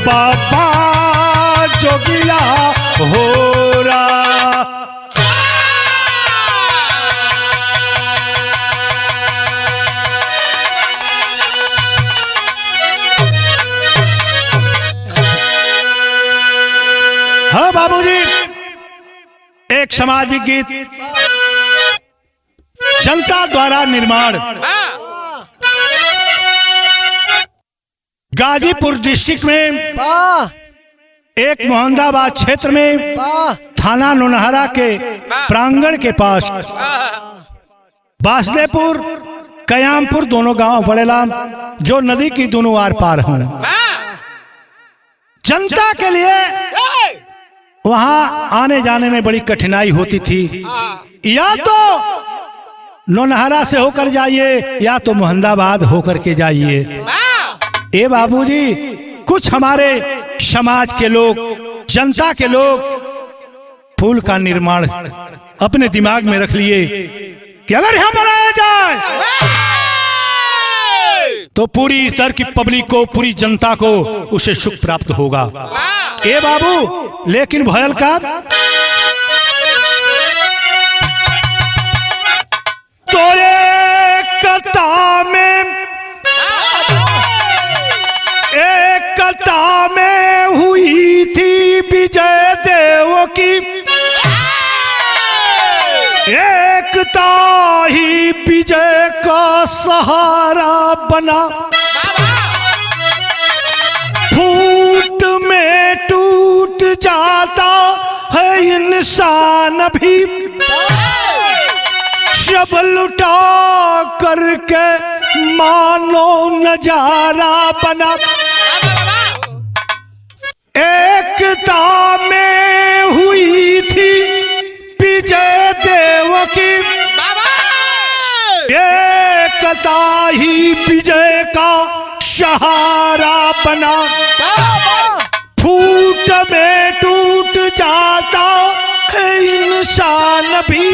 बाबा जोगिया हो रहा। हाँ बाबूजी, एक सामाजिक गीत जनता द्वारा निर्माण गाजीपुर डिस्ट्रिक्ट में एक मोहम्मदाबाद क्षेत्र में थाना नौनहरा के प्रांगण के पास वासुदेवपुर कयामपुर दोनों गांव पड़ेला जो नदी की दोनों आर पार हैं। जनता के लिए वहां आने जाने में बड़ी कठिनाई होती थी। या तो नौनहरा से होकर जाइए या तो मोहम्मदाबाद होकर के जाइए। ए बाबूजी, कुछ हमारे समाज के लोग, जनता के लोग पुल का निर्माण अपने दिमाग में रख लिए कि अगर यहां बनाया जाए तो पूरी इधर की पब्लिक को, पूरी जनता को उसे सुख प्राप्त होगा। ए बाबू, लेकिन भयल का तो एकता में हुई थी विजय देव की, एकता ही विजय का सहारा बना। फूट में टूट जाता है इंसान भी, सब लुटा करके मानो नजारा बना। एकता में हुई थी विजय देव की, एकता ही विजय का सहारा बना। फूट में टूट जाता है इंसान भी,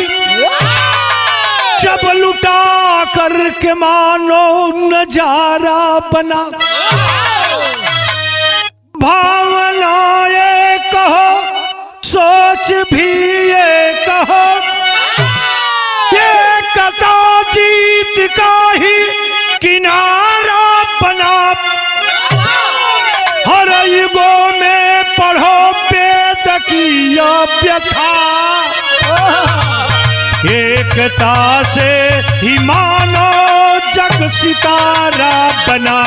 जब लुटा करके मानो नजारा बना। भावना ये कहो, सोच भी ये कहो, ये कथा जीत का ही किनारा बना। हर युगों में पढ़ो वेद की व्यथा, एकता से ही मानो जग सितारा बना।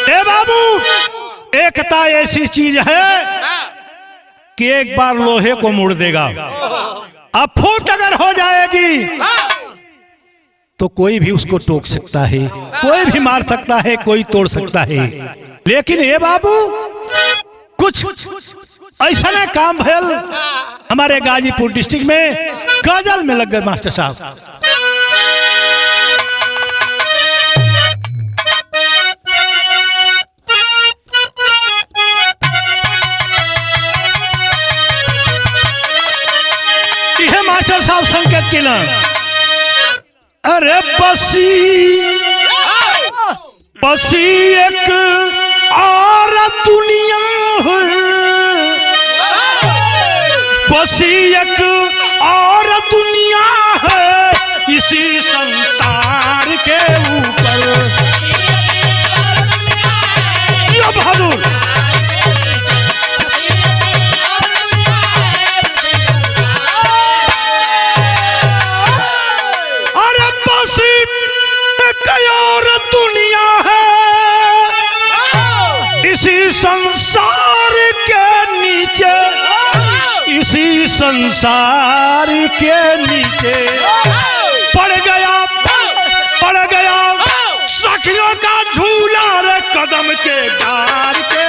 ए बाबू, एकता ऐसी चीज है कि एक बार लोहे को मोड़ देगा। अब फूट अगर हो जाएगी तो कोई भी उसको टोक सकता है, कोई भी मार सकता है, कोई तोड़ सकता है। लेकिन ये बाबू, कुछ ऐसा ना काम भयल हमारे गाजीपुर डिस्ट्रिक्ट में, गजल में लग गए मास्टर साहब। यह मास्टर साहब संकेत किला, अरे बसी एक और दुनिया है, बसी एक और दुनिया है इसी संसार के ऊपर। ये बहादुर, अरे बसी एक और दुनिया है इसी संसार के नीचे, इसी संसार के नीचे पड़ गया सखियों का झूला रे कदम के डार के।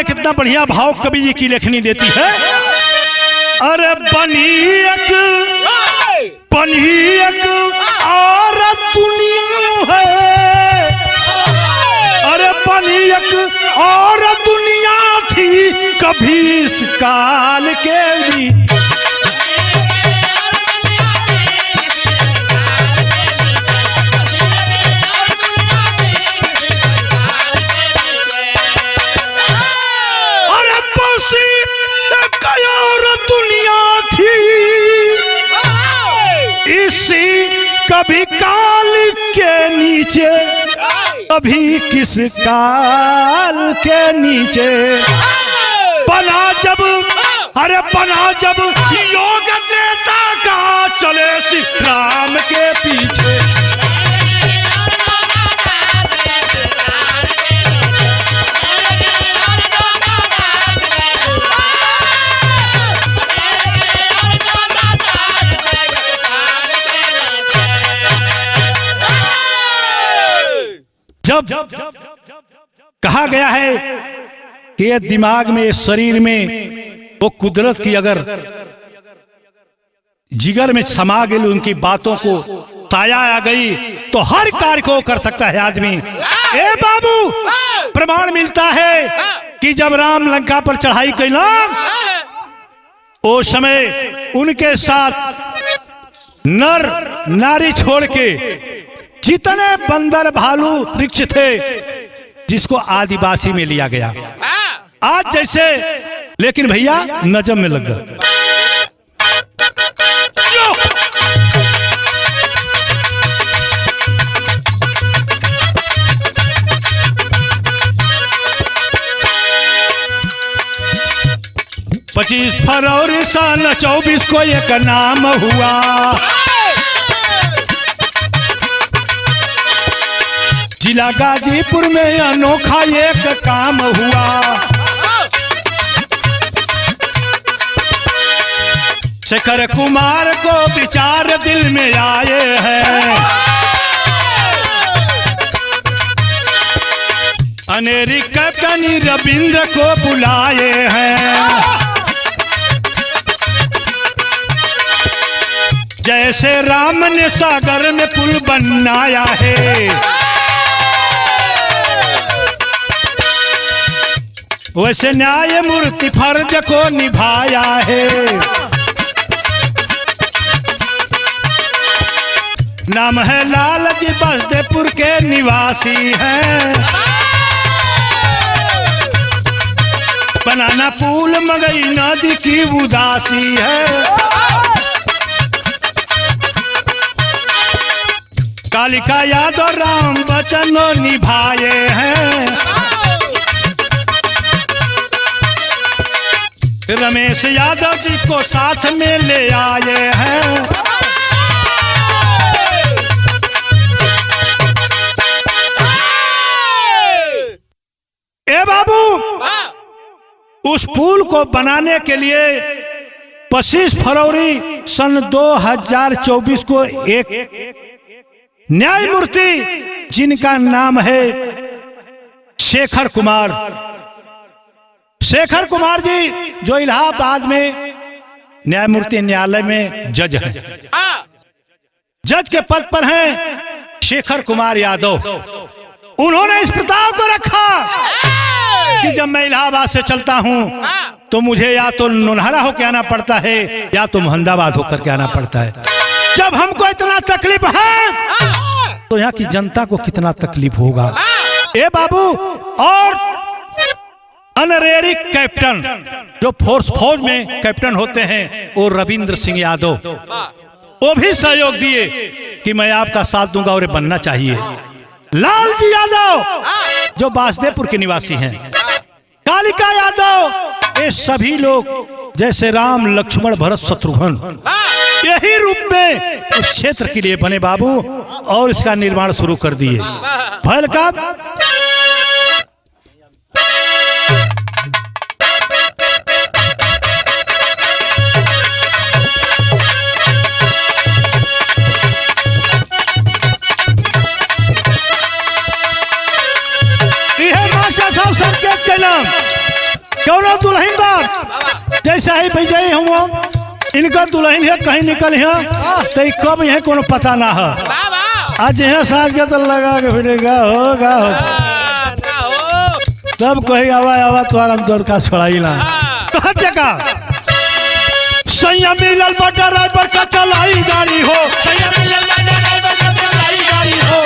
में कितना बढ़िया भाव कवि जी की लेखनी देती है। अरे बनी एक और दुनिया है, अरे बनी एक और दुनिया थी कभी इस काल के भी। कभी काल के नीचे, कभी किस काल के नीचे बना जब, अरे बना जब योग त्रेता का चले श्री राम के पीछे। जब कहा गया है कि ये दिमाग में, शरीर में वो कुदरत की अगर जिगर में समा गई, उनकी बातों को साया आ गई तो हर कार्य को कर सकता है आदमी। ए बाबू, प्रमाण मिलता है कि जब राम लंका पर चढ़ाई की ना, उस समय उनके साथ नर नारी छोड़ के जितने बंदर भालू वृक्ष थे, जिसको आदिवासी में लिया गया आज जैसे, लेकिन भैया नजम में लग गया। पच्चीस फरवरी सन 24 को एक नाम हुआ, जिला गाजीपुर में अनोखा एक काम हुआ। शेखर कुमार को विचार दिल में आए हैं, अनेरी कैप्टन रविंद्र को बुलाए हैं। जैसे राम ने सागर में पुल बनाया है, वैसे न्याय मूर्ति फर्ज को निभाया है। नाम है लाल जी, बसदेपुर के निवासी हैं। बनाना पुल मगई नदी की उदासी है। कालिका यादव राम वचन निभाए हैं। रमेश यादव जी को साथ में ले आए हैं। ए बाबू, उस पुल को बनाने के लिए 25 फरवरी सन 2024 को एक न्यायमूर्ति, जिनका नाम है शेखर कुमार, शेखर कुमार जी, जो इलाहाबाद में न्यायमूर्ति न्यायालय में जज हैं, जज के पद पर हैं शेखर कुमार यादव। उन्होंने इस प्रस्ताव को रखा कि जब मैं इलाहाबाद से चलता हूं तो मुझे या तो नोनहरा होकर आना पड़ता है या तो मोहम्मदाबाद होकर के आना पड़ता है। जब हमको इतना तकलीफ है तो यहाँ की जनता को कितना तकलीफ होगा। ए बाबू, और ऑनरेरी कैप्टन, जो फौज में कैप्टन होते हैं, वो रविंद्र सिंह यादव, वो भी सहयोग दिए कि मैं आपका साथ दूंगा और बनना चाहिए। लालजी यादव, जो बासदेपुर के निवासी हैं, कालिका यादव, ये सभी लोग जैसे राम लक्ष्मण भरत शत्रुघ्न यही रूप में उस क्षेत्र के लिए बने बाबू, और इसका निर्माण शुरू कर दिए। भैल का संकेत के नाम क्यों ना दुल्हन बाप जैसा ही भैया हम इनका दुल्हन है कहीं निकल है तो कब यहाँ कोनो पता ना है। आज यहाँ साज के तो लगा के फिरेगा होगा सब कही आवा आवा तुम्हारा हम दौड़ का छोड़ाई ना तो हर जगह सैया मिलल बड़ा ड्राइवर का चलाई गाड़ी हो सैया मिलल बड़ा ड्राइवर का चलाई गाड़ी हो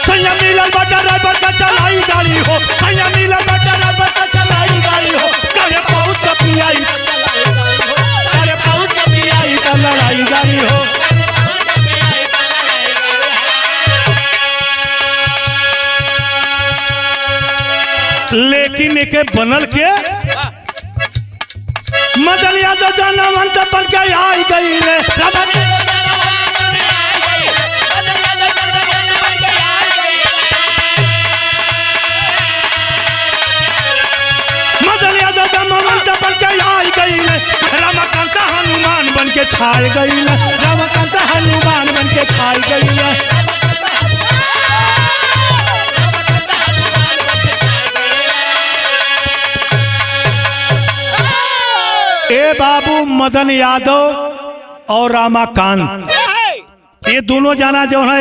सैया मिलल बड़ा ड्राइवर का चलाई गाड़ी हो सैया मिलल बड़ा ड्राइवर का चलाई गाड़ी हो करे बहुत कपियाई करे बहुत कपियाई का लड़ाई गाड़ी हो लेकिन के बनल के मदन यादव जानवंत बन के आई गई ले मदन यादव जानवंत बन के आई गई ले रमाकांत हनुमान बन के छाई गई ले रमाकांत हनुमान बन के छाई गई ले ए बाबू मदन यादव और रमाकांत ये दोनों जाना जो है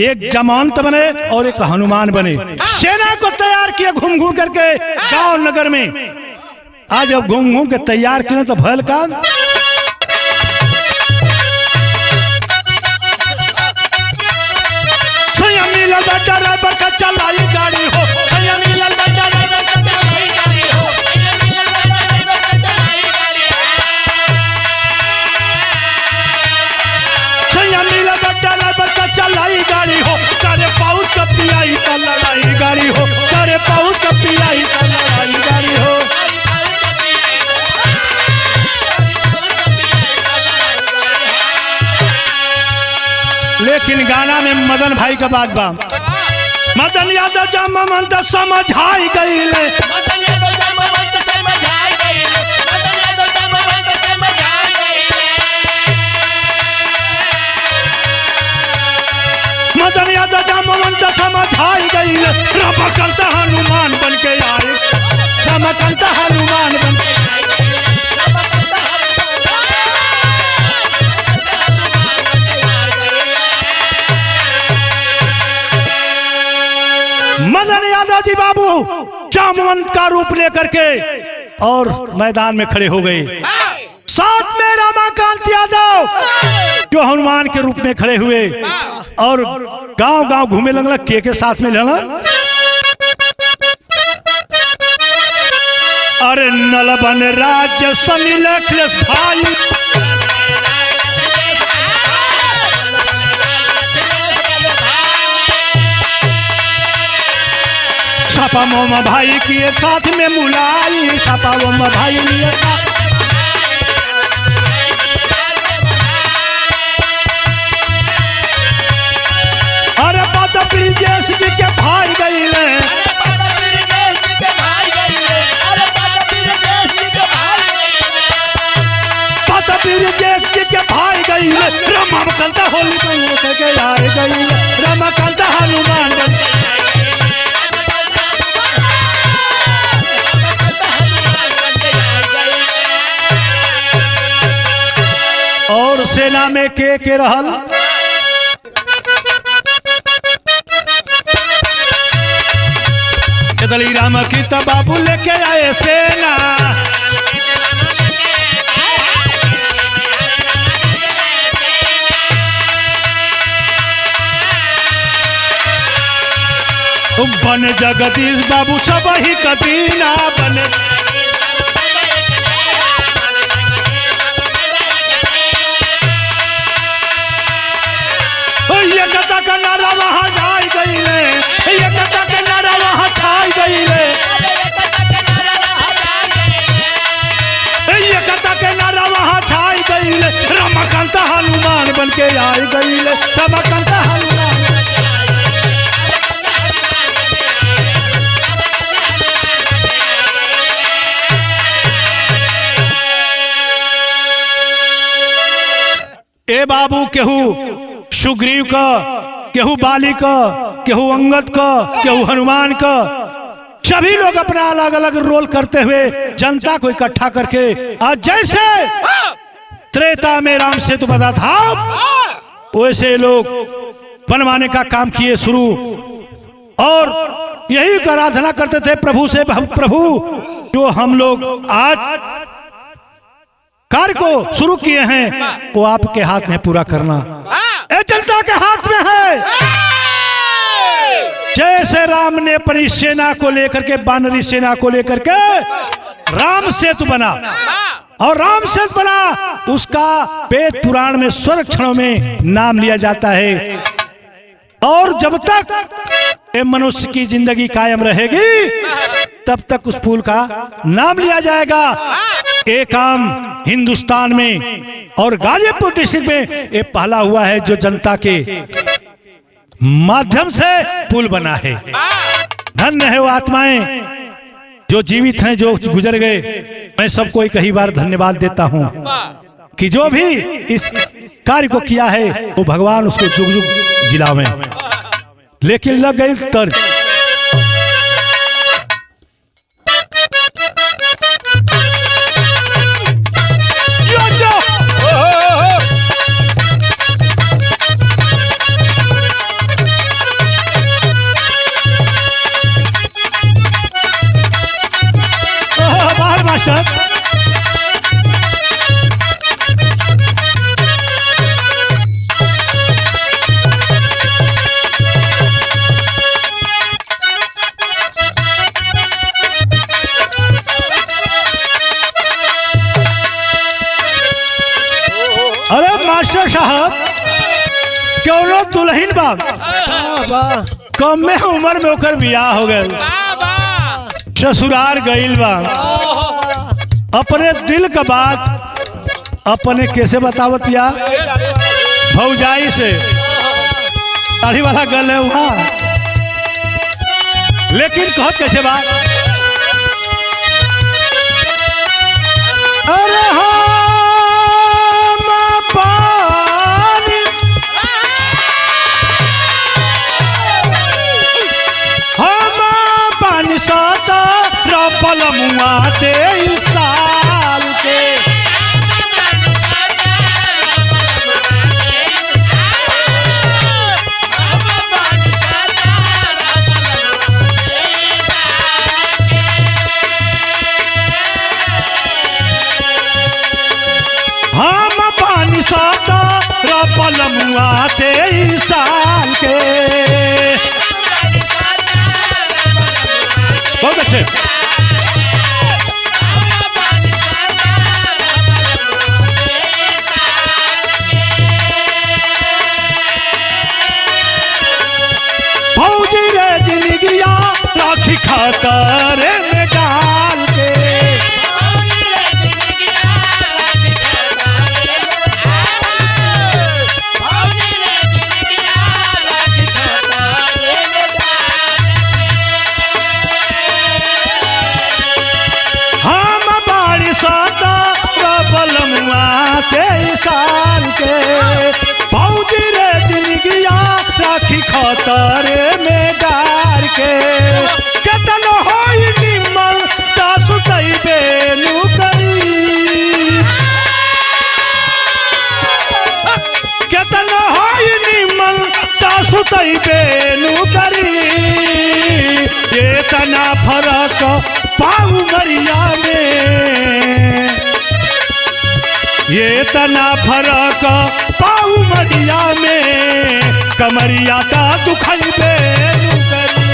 एक जमानत बने और एक हनुमान बने सेना को तैयार किया घूम घूम करके गांव नगर में। आज जब घूम घूम के तैयार किए तो भयल का ड्राइवर का चलाई गाड़ी हो चलाई गाड़ी हो करे बहुत कपियाई का लड़ाई गाड़ी हो करे बहुत कपियाई का लड़ाई गाड़ी हो लेकिन गाना में मदन भाई का बात बा मदन यादव जामवंत समझाई गई ले मदन यादव जामवंत समझाई गई रमाकांत हनुमान बन के आए रमाकांत हनुमान बन के मदन यादव जी बाबू जामवंत का रूप लेकर के और मैदान में खड़े हो गए। साथ में रमाकांत यादव जो हनुमान के रूप में खड़े हुए और गांव गांव घूमे लगला के साथ में लेना अरे नलबन राज्य सनी लखलेश भाई सापा मोमा भाई की साथ में मुलाई सापा मोमा भाई लिए अरे पाता ब्रिजेश जी के भाई गई पाता ब्रिजेश जी के भाई गई रमाकांत होली बन के आए गई रमाकांत हनुमान बन और सेना में के रहल दली राम की बाबू लेके आए सेना बन जगदीश बाबू सब ही कदीना बने ये कथा का नारा वहां जाई गई ले ये कथा का नारा वहां छाई गई ले ये कथा के नारा वहां छाई गई ले रमाकांत हनुमान बन के आई गई ले रमाकांत हनुमान ए बाबू केहू सुग्रीव का, केहू बाली का, केहू अंगद का, केहू हनुमान का, सभी लोग अपना अलग अलग रोल करते हुए जनता को इकट्ठा करके आज जैसे त्रेता में राम सेतु बना था वैसे लोग बनवाने का काम किए शुरू, और यही का आराधना करते थे प्रभु से, प्रभु जो हम लोग आज कार्य को शुरू किए हैं वो आपके हाथ में पूरा करना जनता के हाथ में है। जैसे राम ने अपनी सेना को लेकर के, बानरी सेना को लेकर के राम सेतु बना, और राम सेतु बना उसका वेद पुराण में स्वरक्षणों में नाम लिया जाता है, और जब तक ये मनुष्य की जिंदगी कायम रहेगी तब तक उस पुल का नाम लिया जाएगा। एक काम हिंदुस्तान में और गाजीपुर डिस्ट्रिक्ट में ये पहला हुआ है जो जनता के माध्यम से पुल बना है। धन्य है वो आत्माएं जो जीवित हैं, जो गुजर गए। मैं सबको एक ही बार धन्यवाद देता हूं कि जो भी इस कार्य को किया है वो भगवान उसको जुग जुग जिलावे। लेकिन लग गई तर्ज, मास्टर अरे मास्टर साहब क्यों लो दुल्हन बाब कम में उम्र में होकर बियाह हो गए, ससुराल गईल बा, अपने दिल का बात अपने कैसे बतावत या भौजाई से दाढ़ी वाला गल है वहां, लेकिन कहत कैसे बात, अरे हम साता रपल मुआ 23 साल के, हम पानी साता रपल मुआ 23 साल के। बहुत अच्छे। भौजी रे जिंदगिया राखी खतर में डाल के, साल के भौजी रे जिंदगिया राखी खतरे में डार के, केतन होई निमल ता सुतई बेनु करी, केतन होई निमल ता सुतई बेनु करी, ये तना फरक पाऊ मरिया में, ये तना फरक पाऊ मरिया में, कमरिया ता दुखई बेनु करी।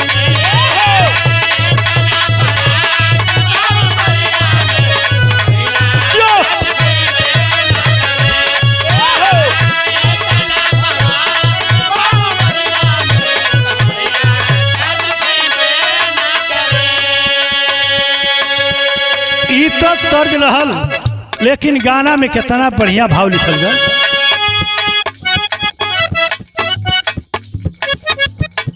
ई तो तर्ज रहल, लेकिन गाना में कितना बढ़िया भाव लिखल गया।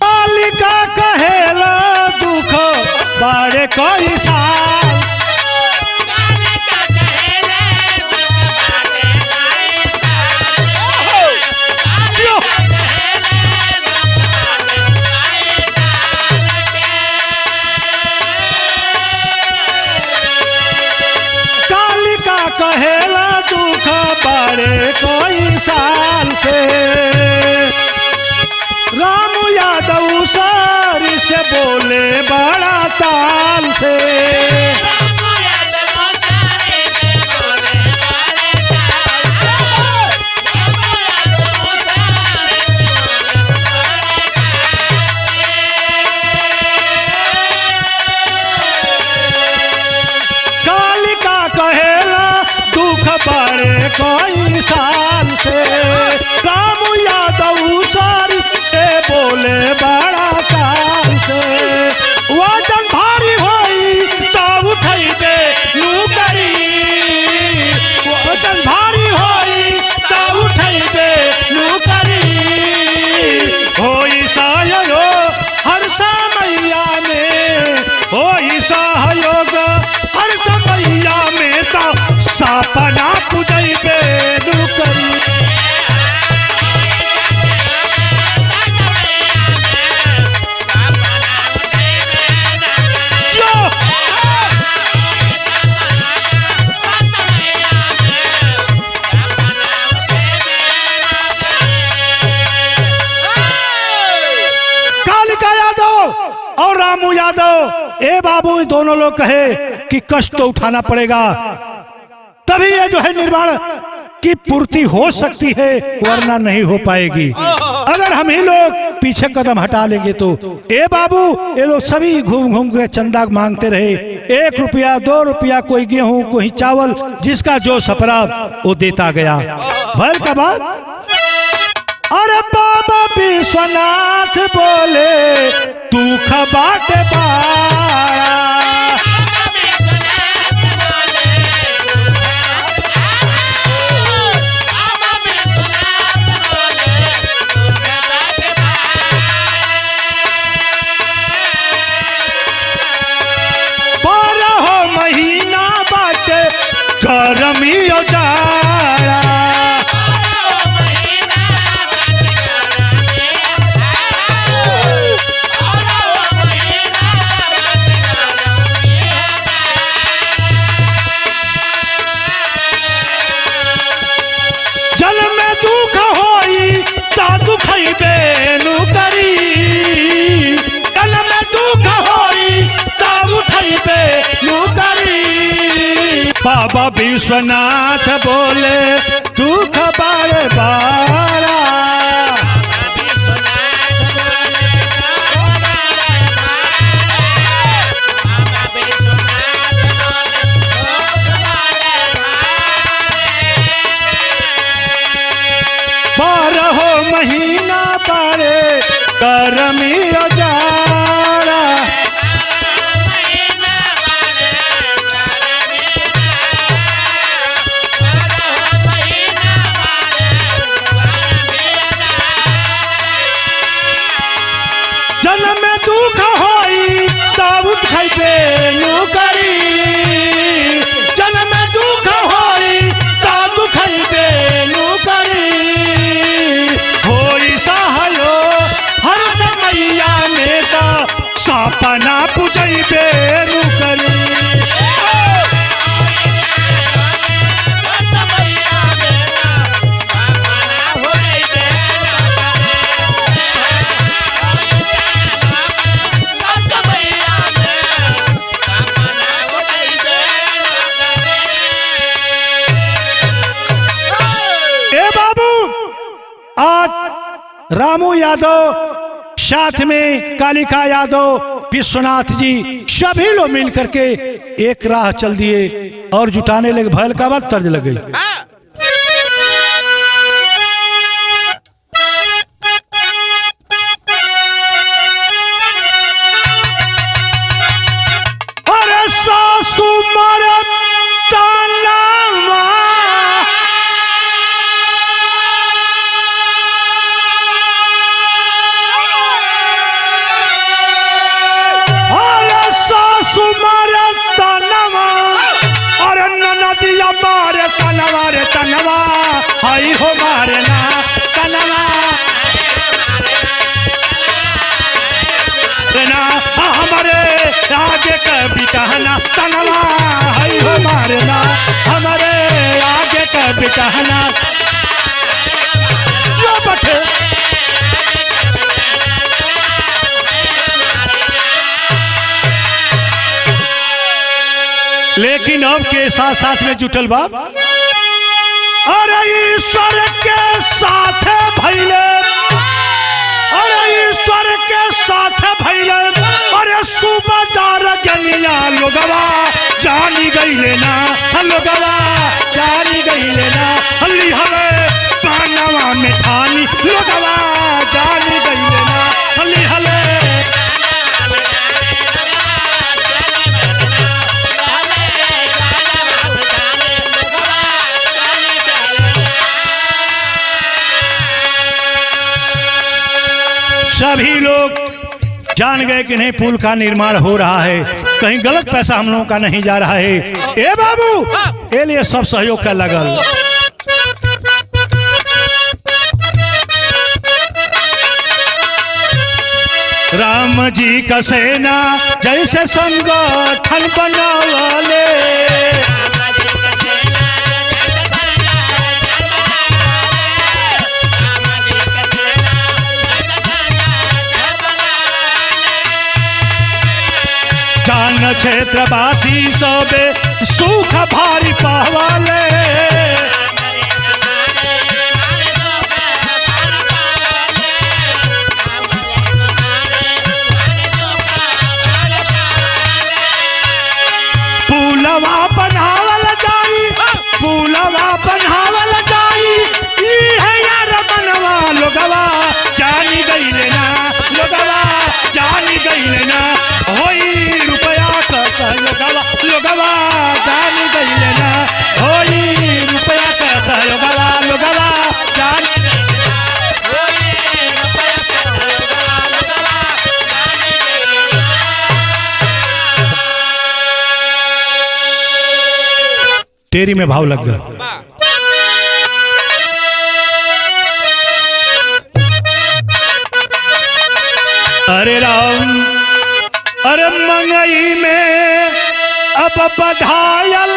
बालिका कहेला दुख बड़े कोई साल, बोले बड़ा ताल से। कालिका कहेला दुख बड़े कोई साल से। रामू यादव सारी बोले बड़ा काल से। वजन भारी होई तो उठैबे नुकरी, वजन भारी होई तो उठैबे नुकरी। होई सहयोग हर समैया में, होई सहयोग हर समैया में तो सपना पुजैबे नुकरी। और रामू यादव ए बाबू दोनों लोग कहे कि कष्ट तो उठाना पड़ेगा, तभी ये जो है निर्माण की पूर्ति हो सकती है, वरना नहीं हो पाएगी। अगर हम ही लोग पीछे कदम हटा लेंगे तो। ए बाबू ये लोग सभी घूम घूम कर चंदा मांगते रहे, 1 रुपया 2 रुपया, कोई गेहूं कोई चावल, जिसका जो सपरा वो देता गया। भल का बात। अरे बाबा विश्वनाथ बोले तू खबाट बाड़ा। महीना बाटे गरमी जाड़ा। जल में दुख होई ता दुखैबे नुकरी, जल में दुख होई ता उठैबे नुकरी। बाबा विश्वनाथ बोले दुख बारे बारा। महीना पारे गरमी जाड़ा। जन्म में दुख होई तब खैबे नुकरी, जन्म में दुख होई तब खैबे नुकरी। सपना पुजैबे नुकरी। ए बाबू आज रामू यादव साथ में कालिका यादव, विश्वनाथ जी सभी लोग मिल करके एक राह चल दिए और जुटाने लगे। भैल का बात तर्ज लग गई। अरे सासू मरे तानावा, नदिया मारे तनवा रे तनवा, आई हो मारे ना तनवा ना, हमारे आगे का बिटहना तनवा, आई हो मारे ना हमारे आगे का बिटहना। जो बटे के साथ साथ में जुटल बा। अरे ईश्वर के साथ भैले, अरे ईश्वर के साथ भैले, अरे सूबेदार गनिया लोगवा जानी गईले ना, लोगवा जानी गईले ना, लिहले पानवा में ठानी लोगवा जानी गईले ना, लिहले। सभी लोग जान गए कि नहीं पुल का निर्माण हो रहा है, कहीं गलत पैसा हम लोगों का नहीं जा रहा है। ए बाबू, ए लिए सब सहयोग का लगल। राम जी का सेना जैसे संगठन बनावाले, जान क्षेत्रवासी सबे सुख भारी पावाले, पुलवा बनावल जाई, पुलवा बनावल जाई, ई है यार बनवा लोगवा जानी गईले ना, लोगवा जानी गईले ना, होई रुपया का लोगवा, लोगवा जानी गईले ना, होई रुपया का लोगवा, लोगवा जानी गईले ना, होई रुपया का लोगवा, लोगवा जानी गईले ना। टेरी में भाव लग गया। अरे राम, अरे मंगई में अब बधायल,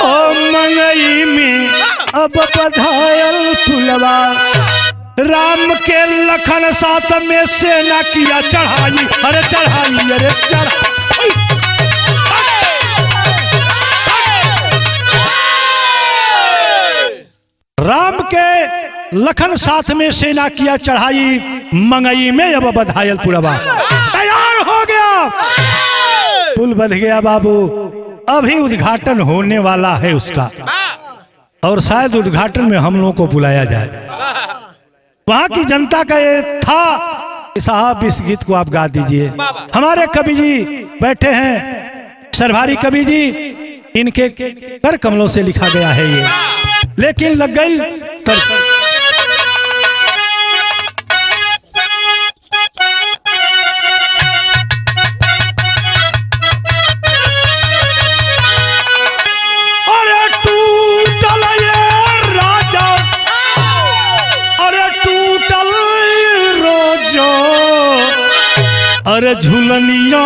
ओ मंगई में अब बधायल पुलवा, राम के लखन साथ में सेना किया चढ़ाई, अरे चढ़ाई, अरे चढ़ाई। राम के लखन साथ में सेना किया चढ़ाई, मंगई में अब बधायल पुलवा तैयार हो गया, पुल बध गया बाबू। अभी उद्घाटन होने वाला है उसका, और शायद उद्घाटन में हम लोगों को बुलाया जाए। वहां की जनता का ये था। साहब इस गीत को आप गा दीजिए। हमारे कवि जी बैठे हैं, सरभारी कवि जी, इनके कर कमलों से लिखा गया है ये, लेकिन लग गई अरे टूटल ये राजा, अरे टूटल रोजो, अरे झुलनिया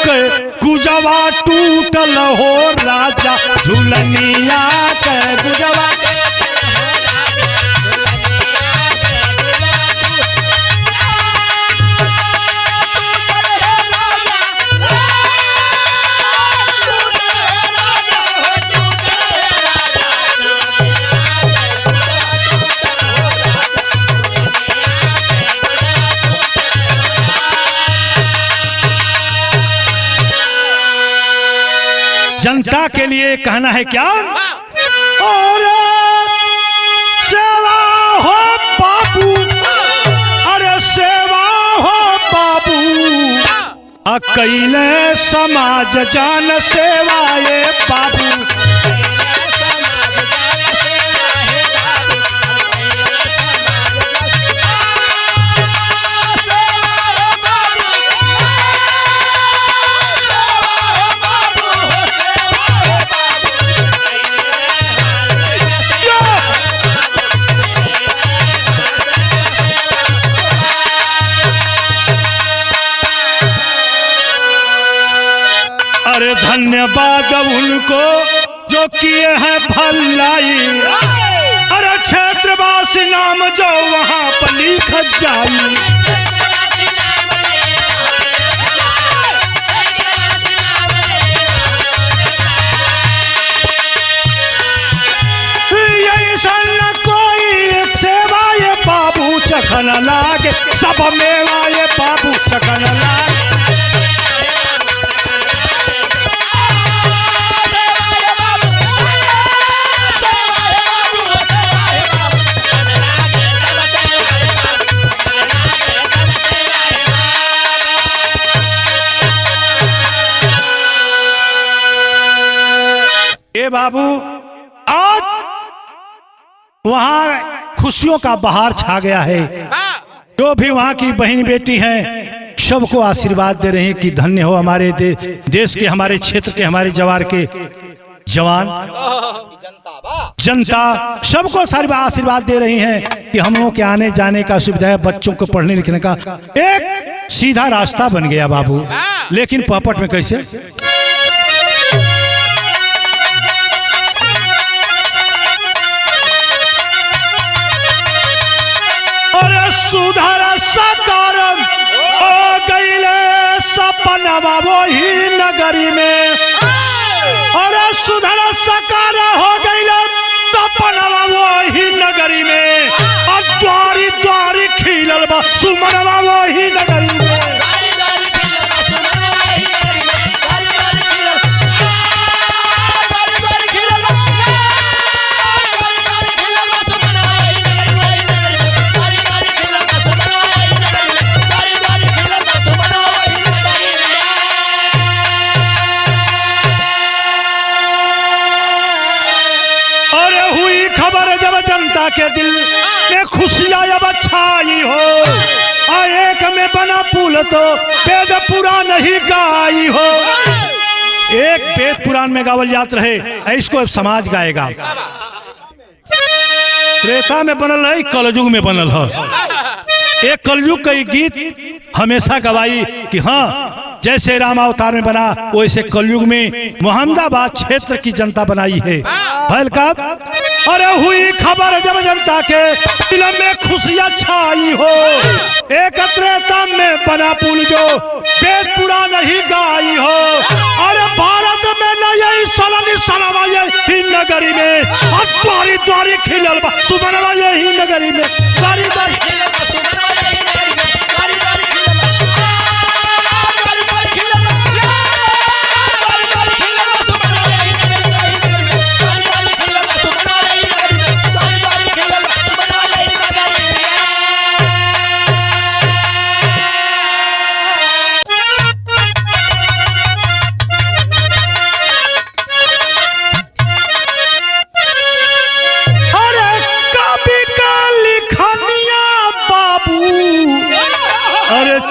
के गुजवा टूटल हो राजा, झुलनिया के गुजवा। जनता के लिए कहना है क्या? और सेवा हो बाबू, अरे सेवा हो बाबू, अकेले समाज जान सेवाए बाबू। अरे धन्यवाद उनको जो किए हैं भलाई, अरे क्षेत्रवासी नाम जो वहां पर लिख जाई। मेवा ये बाबू चकन लाल। ए बाबू आज वहां खुशियों का बहार छा गया है। जो भी वहां की बहन बेटी हैं सबको आशीर्वाद दे रहे हैं कि धन्य हो हमारे देश के, हमारे क्षेत्र के, हमारे जवार के जवान जनता, सबको सारी आशीर्वाद दे रही हैं कि हम लोग के आने जाने का सुविधा है, बच्चों को पढ़ने लिखने का एक सीधा रास्ता बन गया बाबू। लेकिन पॉपट में कैसे? सुधर सकारम ओ गईले सपनवा वही नगरी में, और सुधर सकार हो गईले सपनवा वही नगरी में, और द्वारी द्वारी खिलल बा सुमनवा वही नगरी में। जनता के दिल में खुशियां अब छाई हो, एक में बना पुल तो वेद पुराण ही गाई हो। एक वेद पुराण में गावल जात रहे, इसको समाज गाएगा। त्रेता में बनल है, कलयुग में बनल है। एक कलयुग का गीत हमेशा गवाई कि हाँ जैसे राम अवतार में बना वैसे कलयुग में मोहम्मदाबाद क्षेत्र की जनता बनाई है। भल कब? अरे हुई खबर जब जनता के दिल में खुशियां छाई हो, एक त्रेता में बना पुल जो वेद पुराण ही गाई हो। अरे भारत में न यही सलनी सलवा यही नगरी में, और द्वारी द्वारी खिलल बा सुमनवा यही नगरी में, द्वारी द्वारी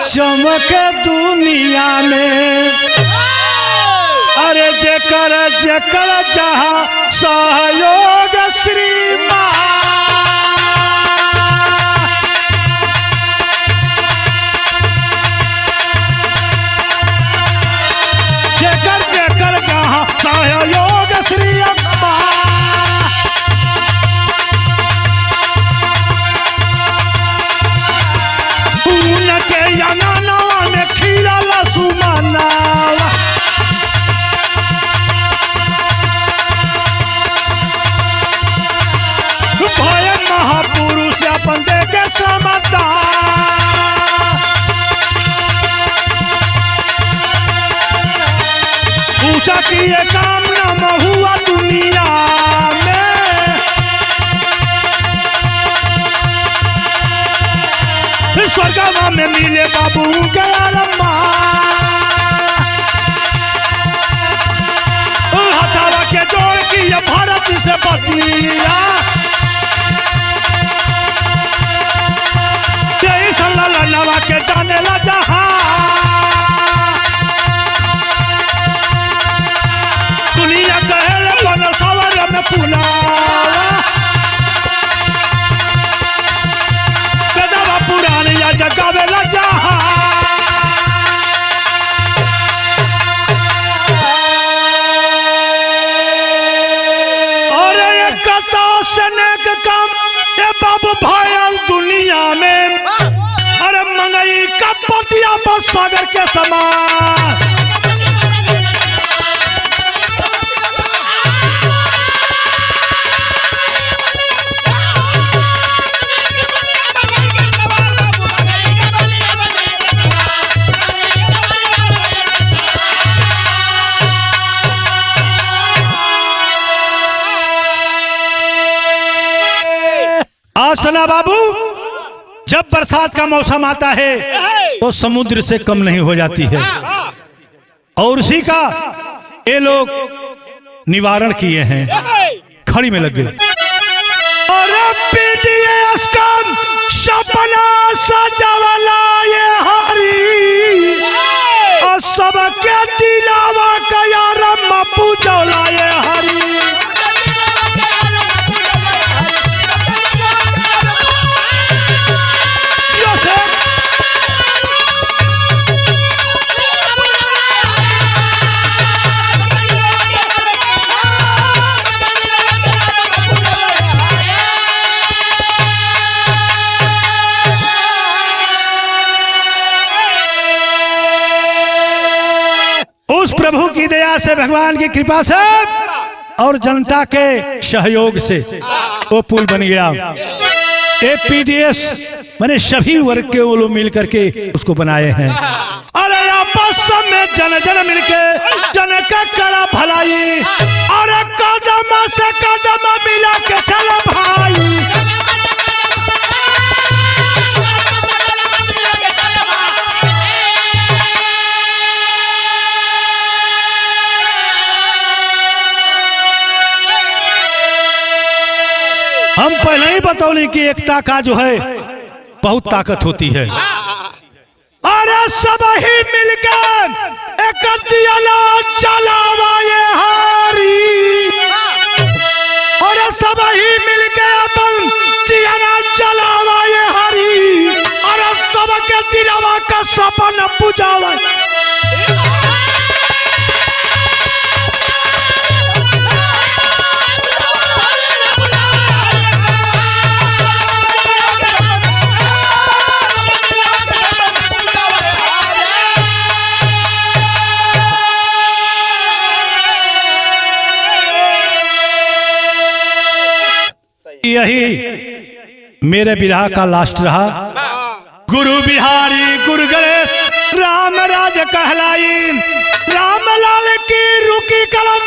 चमक दुनिया में। अरे जेकर जेकर जहाँ सहयोग श्रीमान, जेकर जेकर जहाँ सहयोग श्री अम्मा, उनके यनाना में खीरा लसुमाना। भय महापुरुष अपन दे के समता, पूछा कि ये काम न हुआ दुनिया में। स्वर्गवा में मिले बाबू के आलम्मा, हथावा के जोड़ की ये भारत से बतिया। नवा के जाने ला जहां, दुनिया कहले बनल सवर में पुना। सदावा पुराण या जगावे ला जहां, और एक कथा से नेक काम ये बाबू भाई दुनिया में। अरे मंगई का पतिया बस सागर के समान, आसना बाबू, जब बरसात का मौसम आता है तो समुद्र से कम नहीं हो जाती है, और उसी का ये लोग निवारण किए हैं, खड़ी में लग गए। और पीडीएस का सपना सजावला ये हरी, और सबके दिलावा का यार मप्पू जौला ये हरी। उस प्रभु की दया से, भगवान की कृपा से और जनता के सहयोग से वो पुल बन गया। एपीडीएस मैंने सभी वर्ग के वो लोग मिल करके उसको बनाए हैं। अरे आपस में जन जन मिलके जन का करा भलाई, और कदम से कदम मिला के चलो भाई। हम पहले ही बतौली कि एकता का जो है बहुत ताकत होती है। अरे सब ही मिलकर एक दिया जलावा ये हारी, और सब ही मिलकर अपन दिया जलावा ये हारी, और सबके दिलावा का सपना पुजावा। यही मेरे विरह का लास्ट रहा। गुरु बिहारी गुरु गणेश राम राज कहलाई, राम लाल की रुकी कलम